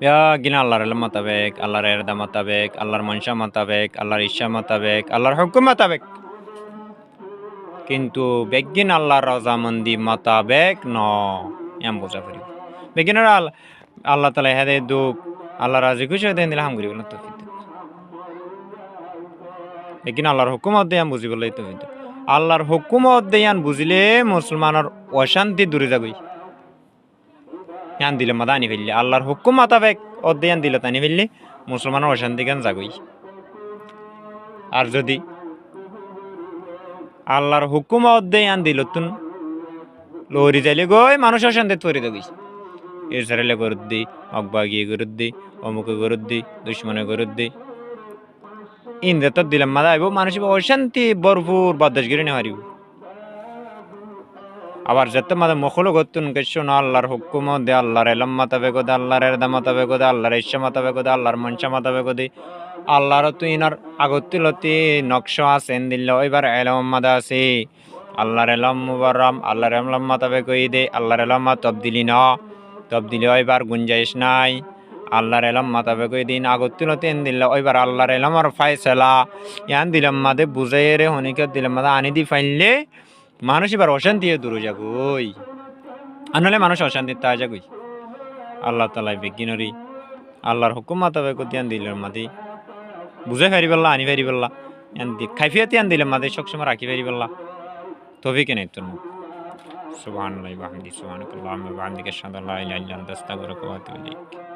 গিনা আল্লাহর ইলম মোতাবেক, আল্লাহর ইরাদা মোতাবেক, আল্লাহর মনসা মোতাবেক, আল্লাহর ইচ্ছা মোতাবেক, আল্লাহর হুকুম মোতাবেক। কিন্তু বেগিন আল্লাহর রজামন্দি মোতাবেক এম বোঝা করি। বেগিনের আল্লাহ তালা হেদায়েত দুঃখ আল্লাহ রাজি খুশি হয়ে দিলে হাম করি তো লেকিন আল্লাহর হুকুমত দেয়ান বুঝিবলাই তো কিন্তু আল্লাহর হুকুমত দেয়ান বুঝিলে মুসলমানের অশান্তি দূরে যাবই। ইয়ান দিলে মাদা আনি ফেললে আল্লাহর হুকুম মোতাবেক অধ্যয়ান দিলে তানি ফেললে মুসলমানের অশান্তি গান যাগই। আর যদি আল্লাহর হুকুম অধ্যয়ান দিল তুন লরি যাইলে গই মানুষ অশান্তিত পড়ে যাবি। এর সারালে গরুদ দি অকবাগিয়ে গরুদ দি অমুকে গরুদ দি দুশ্মনে গরুদ দি ইন্দ্র তো দিলাম মাদা আইব মানুষ অশান্তি ভরপুর বদাসগিরি নে হারিব। আবার যত মাদা মখলো গতুন কেশো না আল্লাহর হুকুম দে আল্লাহর এলম মোতাবেক দে আল্লাহর এরদা মোতাবেক দে আল্লাহর ইচ্ছা মোতাবেক দে আল্লাহর মনসা মোতাবেক দে আল্লাহর তুই ইনার আগত্তিলতি নকশা আছেন দিল এবার এলম মাদা আছে আল্লাহর এলম মুবাররাম আল্লাহর এলম মোতাবেক দে আল্লাহর এলম তবদিলি না তবদিলি এবার গুঞ্জাইশ নাই আল্লাহর এলম মোতাবেক দিন আগত্তিলতি এন দিল এবার আল্লাহর এলমর ফায়সালা ইয়ান দিলাম মাদে বুঝাই রে হনিকে দিলাম মাদা আনি দি ফাইললে মানুষ এবার অশান্তি দূর যাগুই আনলে মানুষ অশান্তি তা যাগুই। আল্লাহ তালাই বেগিনরি আল্লাহর হুকুম মোতাবেক ধ্যান দিলেন মাদি বুঝে ফেরি পেল্লা আনি ফেরি পেল্লা এন দি খাইফিয়াতি আন দিলাম মাদি সবসময় রাখি ফেরি পেল্লা তবে কেন তোর সুবহানাল্লাহি ওয়া বিহামদিহি সুবহানাকাল্লাহুম্মা ওয়া বিহামদিকা আশহাদু আল্লা ইলাহা ইল্লা আনতা আস্তাগফিরুকা ওয়া আতুবু ইলাইক।